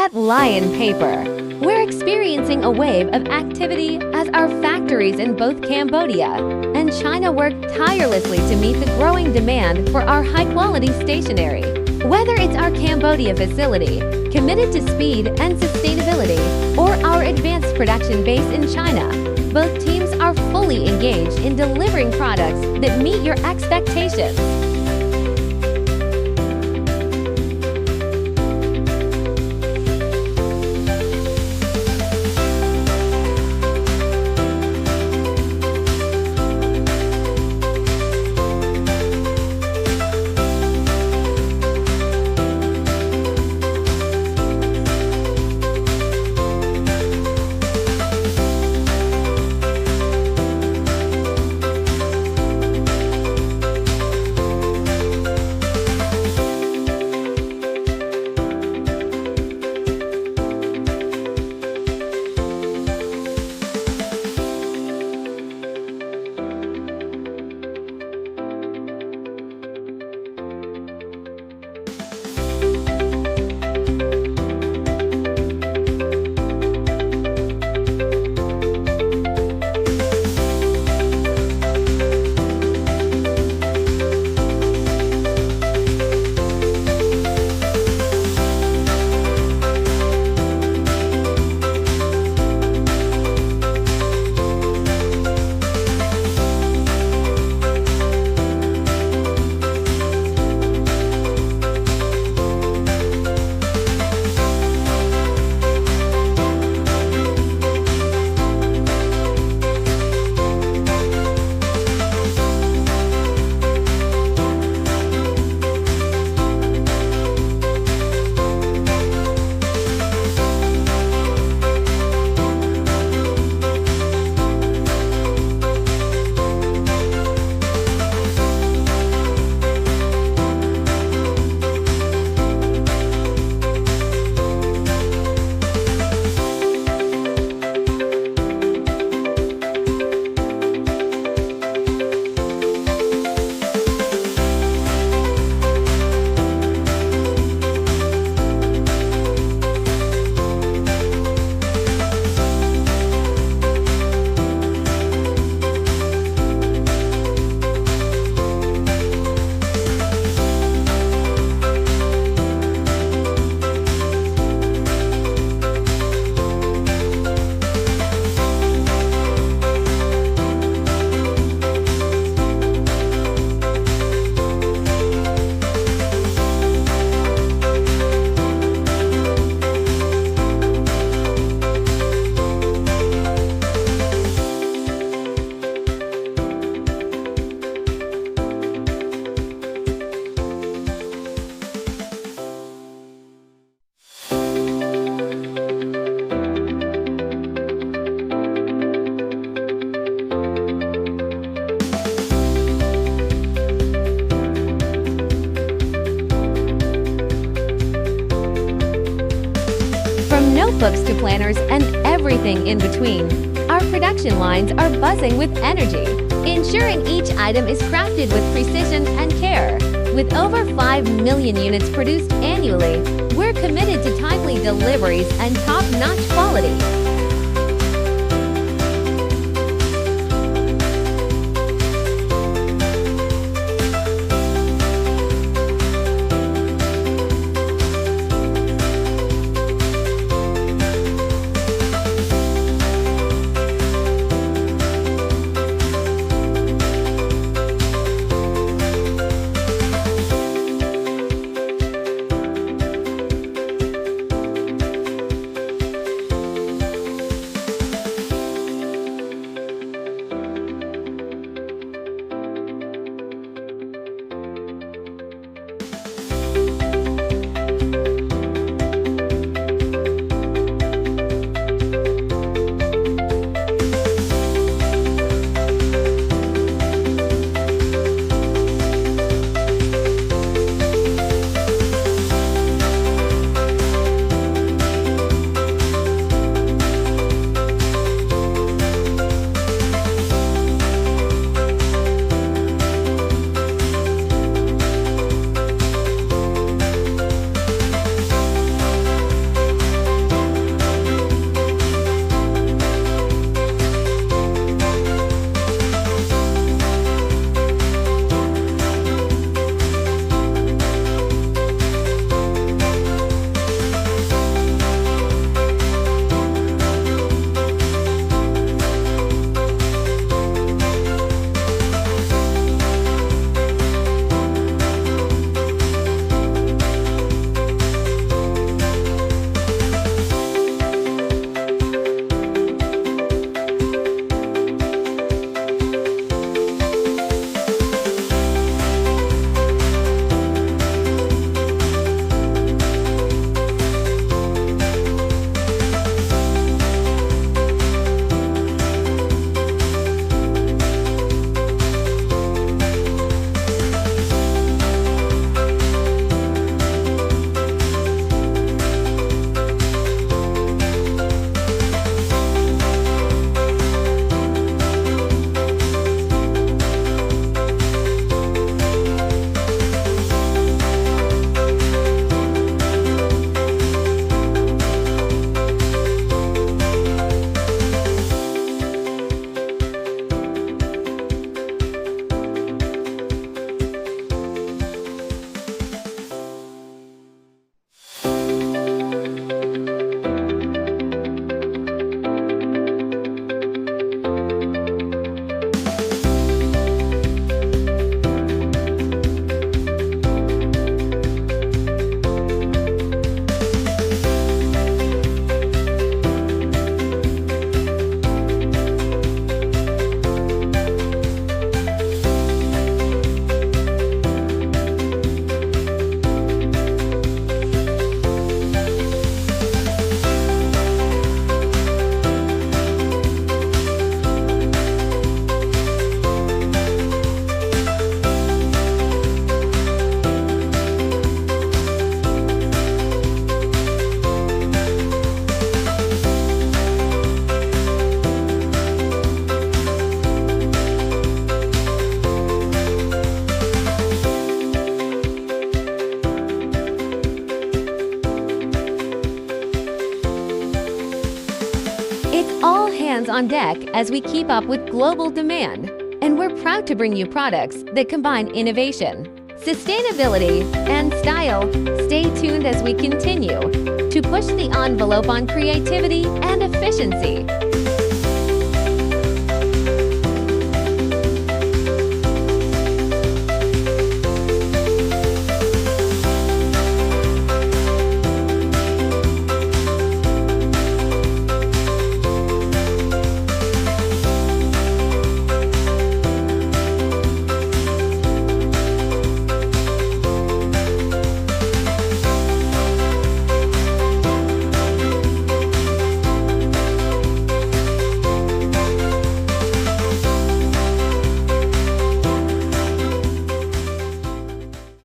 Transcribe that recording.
at Lion Paper. We're experiencing a wave of activity as our factories in both Cambodia and China work tirelessly to meet the growing demand for our high-quality stationery. Whether it's our Cambodia facility, committed to speed and sustainability, or our advanced production base in China, both teams are fully engaged in delivering products that meet your expectations. Notebooks to planners and everything in between, our production lines are buzzing with energy, ensuring each item is crafted with precision and care. With over 5 million units produced annually, we're committed to timely deliveries and top-notch quality. It's all hands on deck as we keep up with global demand, and we're proud to bring you products that combine innovation, sustainability, and style. Stay tuned as we continue to push the envelope on creativity and efficiency.